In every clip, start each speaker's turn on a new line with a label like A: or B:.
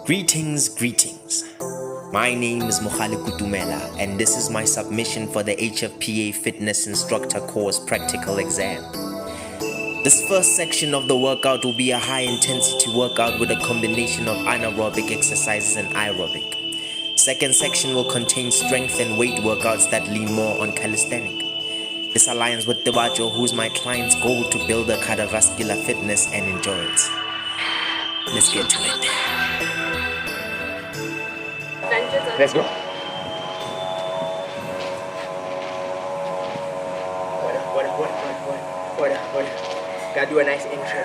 A: Greetings. My name is Mogale Kutumela, and this is my submission for the HFPA Fitness Instructor course practical exam. This first section of the workout will be a high-intensity workout with a combination of anaerobic exercises and aerobic. Second section will contain strength and weight workouts that lean more on calisthenic. This aligns with Debajo, who is my client's goal to build a cardiovascular fitness and endurance. Let's get to it. Let's go. What? Gotta do a nice intro.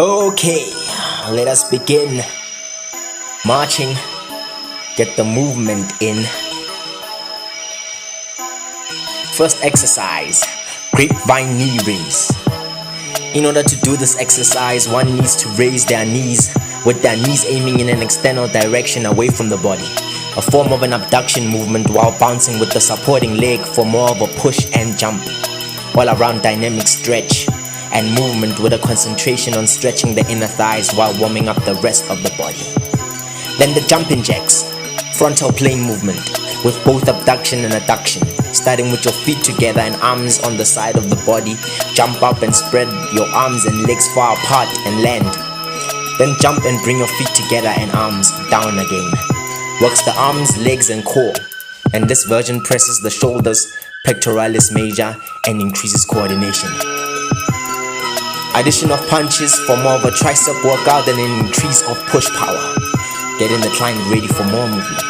A: Okay, let us begin. Marching. Get the movement in. First exercise, grapevine knee raise. In order to do this exercise, one needs to raise their knees with their knees aiming in an external direction away from the body. A form of an abduction movement while bouncing with the supporting leg for more of a push and jump. All around dynamic stretch and movement with a concentration on stretching the inner thighs while warming up the rest of the body. Then the jumping jacks, frontal plane movement with both abduction and adduction. Starting with your feet together and arms on the side of the body, jump up and spread your arms and legs far apart and land. Then jump and bring your feet together and arms down again. Works the arms, legs and core, and this version presses the shoulders, pectoralis major, and increases coordination. Addition of punches for more of a tricep workout and an increase of push power. Getting the client ready for more movement.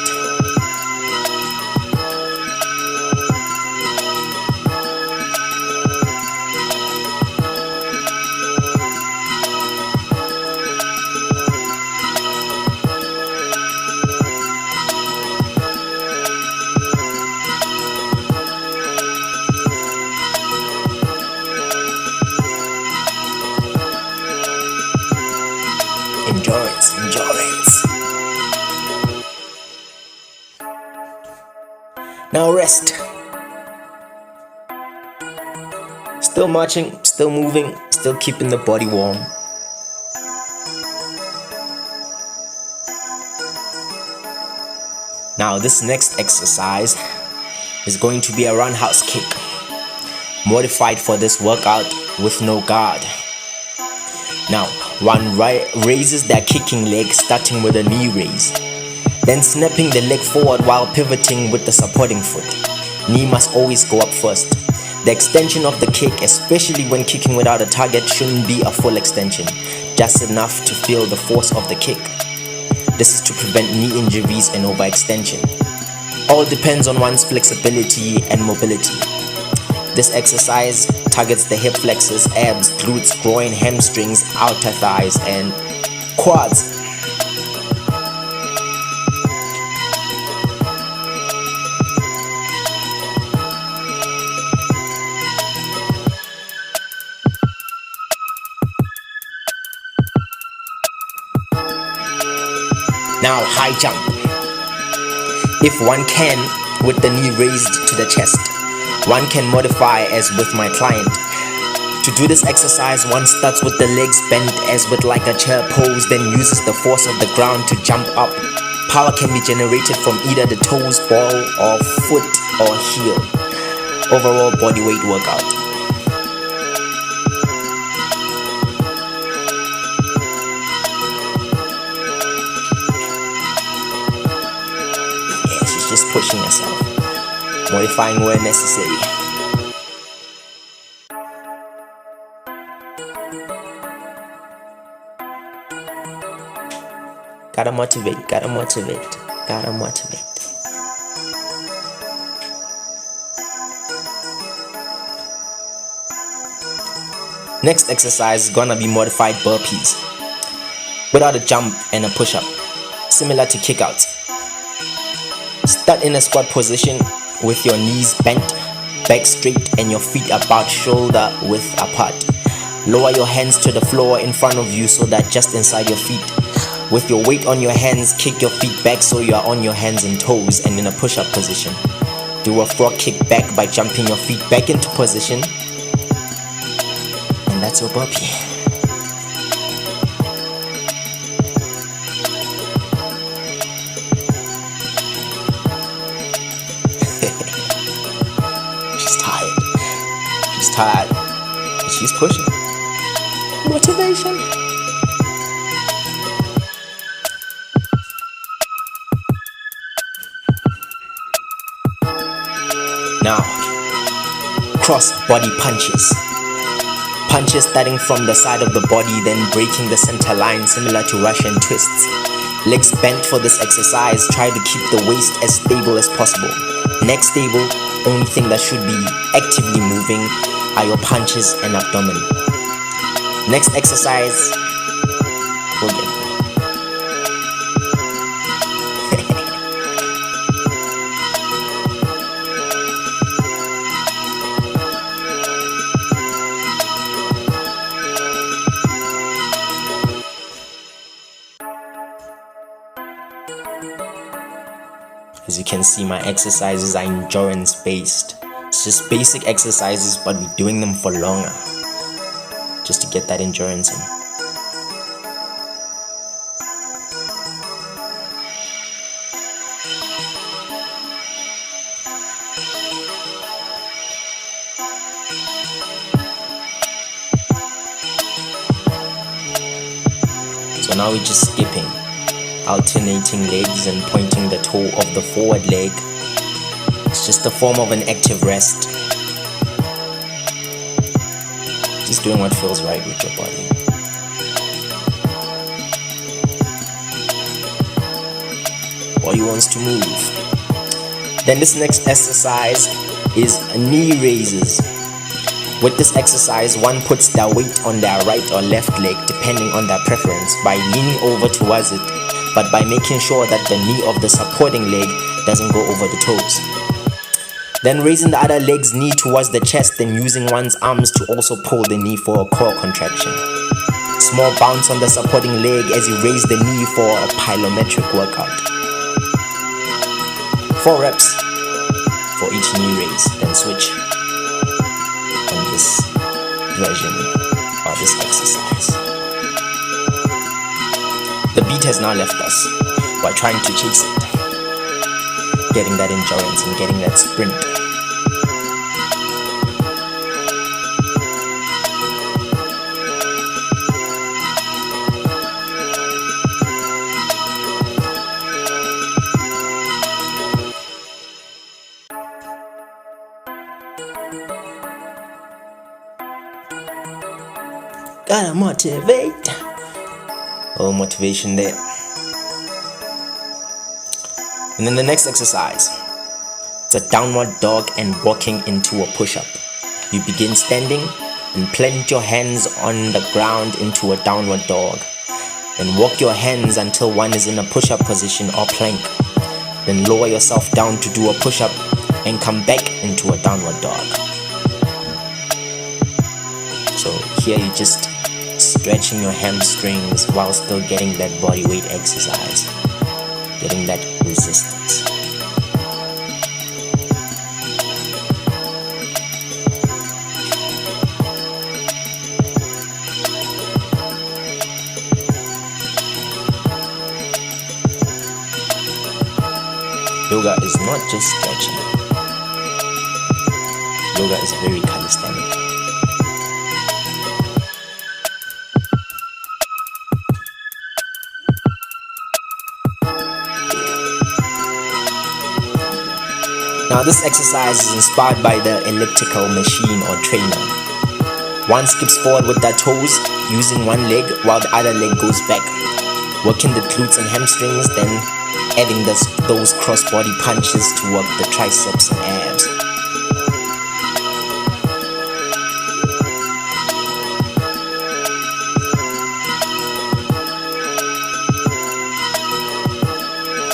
A: Endurance. Now rest. Still marching, still moving, still keeping the body warm. Now this next exercise is going to be a roundhouse kick, modified for this workout with no guard. Now, one raises their kicking leg starting with a knee raise, then snapping the leg forward while pivoting with the supporting foot. Knee must always go up first. The extension of the kick, especially when kicking without a target, shouldn't be a full extension, just enough to feel the force of the kick. This is to prevent knee injuries and overextension. All depends on one's flexibility and mobility. This exercise targets the hip flexors, abs, glutes, groin, hamstrings, outer thighs, and quads. Now high jump. If one can, with the knee raised to the chest. One can modify as with my client. To do this exercise, one starts with the legs bent as with like a chair pose, then uses the force of the ground to jump up. Power can be generated from either the toes, ball, or foot, or heel. Overall body weight workout. Yeah, she's just pushing herself. Modifying where necessary. Gotta motivate. Next exercise is gonna be modified burpees without a jump and a push-up, similar to kickouts. Start in a squat position with your knees bent, back straight, and your feet about shoulder width apart. Lower your hands to the floor in front of you so that just inside your feet. With your weight on your hands, kick your feet back so you are on your hands and toes and in a push-up position. Do a frog kick back by jumping your feet back into position. And that's your burpee. She's tired. She's tired. But she's pushing. Motivation. Now, cross body punches. Punches starting from the side of the body, then breaking the center line, similar to Russian twists. Legs bent for this exercise. Try to keep the waist as stable as possible. Neck stable. Only thing that should be actively moving are your punches and abdomen. Next exercise, we'll get there. As you can see, my exercises are endurance based. It's just basic exercises, but we're doing them for longer, just to get that endurance in. So now we're just skipping, alternating legs and pointing the toe of the forward leg. It's just a form of an active rest. Just doing what feels right with your body. Body wants to move. Then this next exercise is knee raises. With this exercise, one puts their weight on their right or left leg depending on their preference by leaning over towards it, but by making sure that the knee of the supporting leg doesn't go over the toes. Then raising the other leg's knee towards the chest, then using one's arms to also pull the knee for a core contraction. Small bounce on the supporting leg as you raise the knee for a plyometric workout. 4 reps for each knee raise, then switch on this version of this exercise. The beat has now left us. We're trying to chase it, getting that endurance and getting that sprint. Gotta motivate. Oh, motivation there. And then the next exercise, it's a downward dog and walking into a push-up. You begin standing and plant your hands on the ground into a downward dog. Then walk your hands until one is in a push-up position or plank. Then lower yourself down to do a push-up and come back into a downward dog. So here you just stretching your hamstrings while still getting that body weight exercise, getting that resistance. Yoga is not just stretching. Yoga is very calisthenic. Now this exercise is inspired by the elliptical machine or trainer. One skips forward with their toes, using one leg while the other leg goes back, working the glutes and hamstrings, then adding those cross-body punches to work the triceps and abs.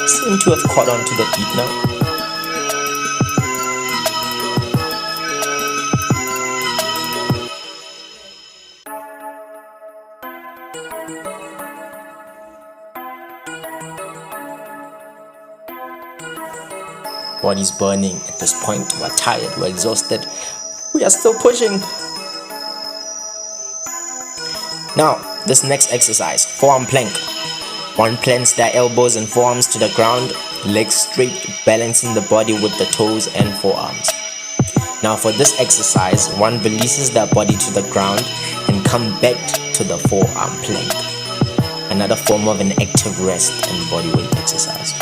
A: Seem to have caught on to the beat now. Body's burning at this point. We're tired, we're exhausted. We are still pushing. Now, this next exercise, forearm plank. One plants their elbows and forearms to the ground, legs straight, balancing the body with the toes and forearms. Now for this exercise, one releases their body to the ground and come back to the forearm plank. Another form of an active rest and body weight exercise.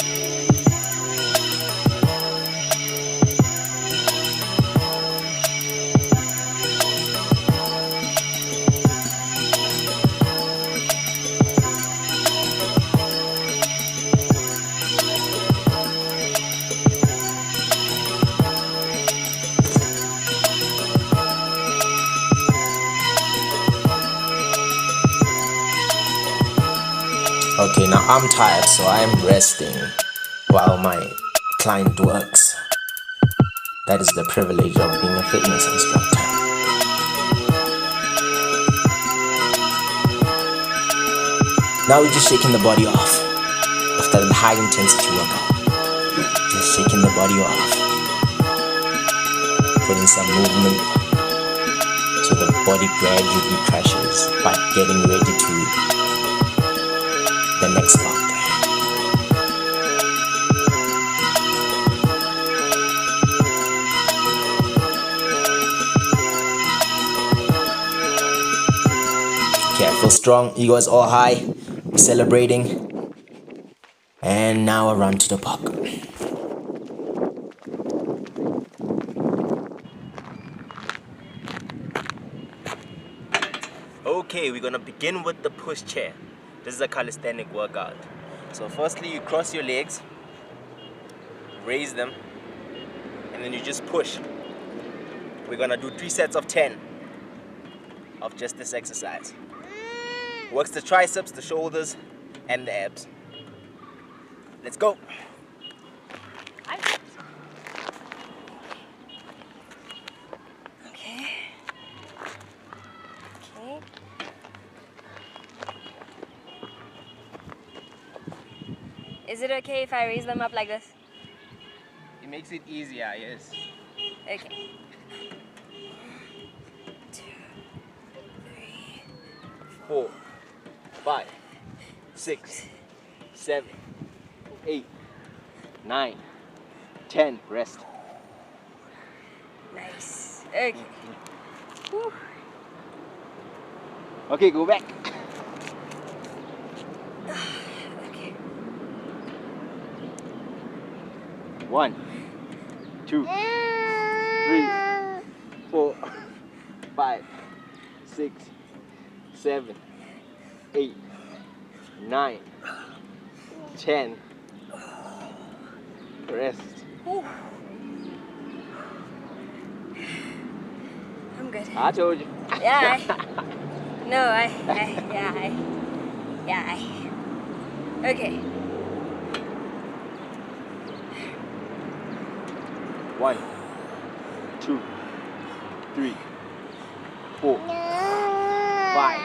A: Okay, now I'm tired, so I'm resting while my client works. That is the privilege of being a fitness instructor. Now we're just shaking the body off after the high intensity workout. Just shaking the body off. Putting some movement so the body gradually crashes by getting ready to the next part. Okay, I feel strong, ego is all high, we're celebrating. And now I run to the park. Okay, we're gonna begin with the push chair. This is a calisthenic workout. So firstly, you cross your legs, raise them, and then you just push. We're gonna do 3 sets of 10 of just this exercise. Works the triceps, the shoulders, and the abs. Let's go.
B: Okay. Okay. Is it okay if I raise them up like this?
A: It makes it easier, yes.
B: Okay. 2, 3,
A: 4, 5, 6, 7, 8, 9, 10. Rest.
B: nice. Okay. Whew.
A: Okay, go back.
B: Okay.
A: 1, 2, 3, 4, 5, 6, 7, 8, 9, 10. Rest.
B: Whew. I'm good.
A: I told you.
B: Yeah. Okay.
A: 1, 2, 3, 4, 5.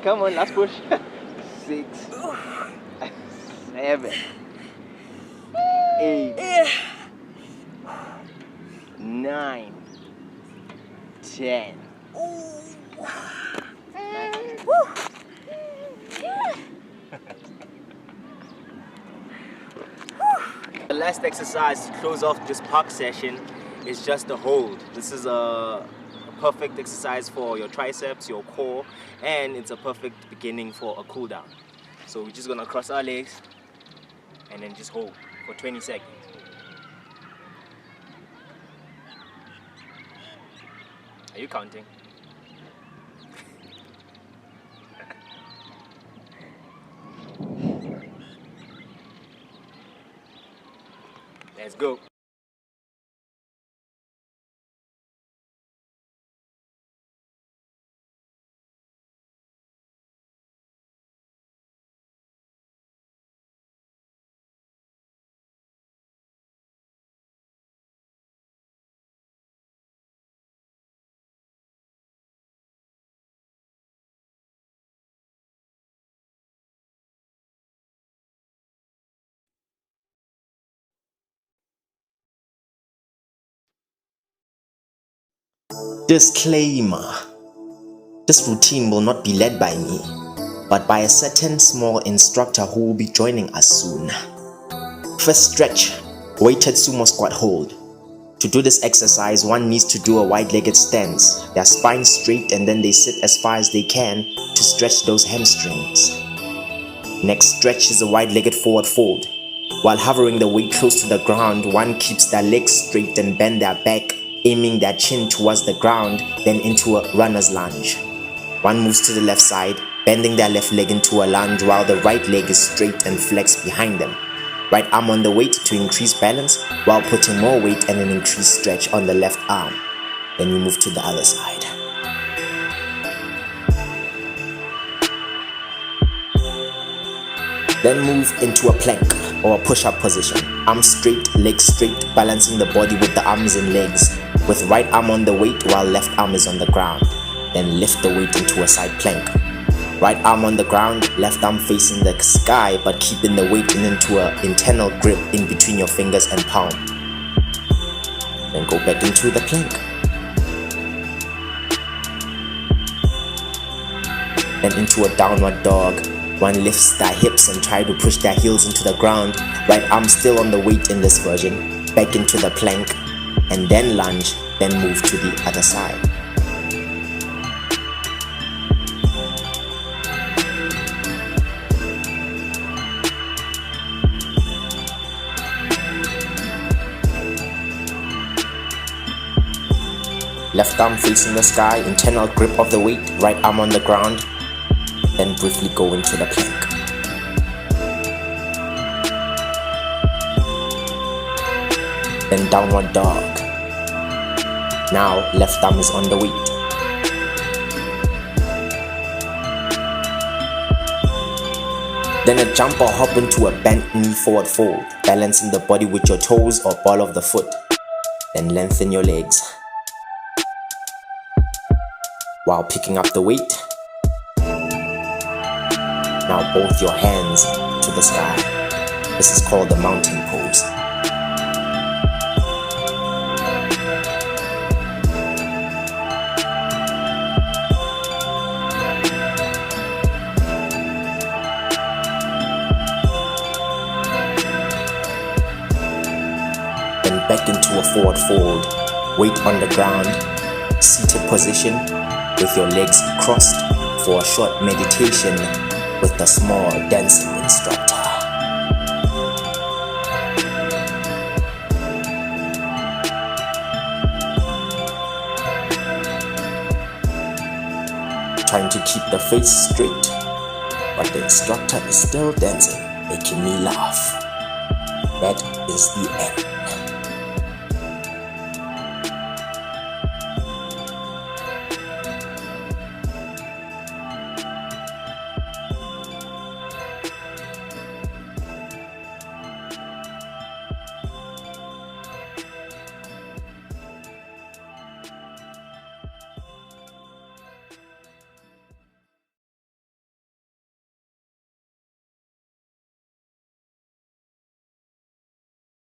A: Come on, last push. 6, 7, 8, 9, 10. The last exercise to close off this park session is just a hold. This is a perfect exercise for your triceps, your core, and it's a perfect beginning for a cool down. So we're just gonna cross our legs and then just hold for 20 seconds. Are you counting? Let's go. Disclaimer: this routine will not be led by me, but by a certain small instructor who will be joining us soon. First stretch, weighted sumo squat hold. To do this exercise, one needs to do a wide-legged stance, their spine straight, and then they sit as far as they can to stretch those hamstrings. Next stretch is a wide-legged forward fold. While hovering the weight close to the ground, one keeps their legs straight and bend their back, aiming their chin towards the ground, then into a runner's lunge. One moves to the left side, bending their left leg into a lunge while the right leg is straight and flexed behind them. Right arm on the weight to increase balance while putting more weight and an increased stretch on the left arm. Then you move to the other side. Then move into a plank or a push-up position. Arms straight, legs straight, balancing the body with the arms and legs, with right arm on the weight while left arm is on the ground. Then lift the weight into a side plank. Right arm on the ground, left arm facing the sky, but keeping the weight into an internal grip in between your fingers and palm. Then go back into the plank. Then into a downward dog. One lifts their hips and try to push their heels into the ground. Right arm still on the weight in this version. Back into the plank, and then lunge, then move to the other side. Left arm facing the sky, internal grip of the weight, right arm on the ground, then briefly go into the plank. Then downward dog. Now left arm is on the weight. Then a jump or hop into a bent knee forward fold, balancing the body with your toes or ball of the foot. Then lengthen your legs while picking up the weight. Now both your hands to the sky. This is called the mountain pose. Then back into a forward fold, weight on the ground, seated position with your legs crossed for a short meditation with the small dancing instructor. Trying to keep the face straight, but the instructor is still dancing, making me laugh. That is the end.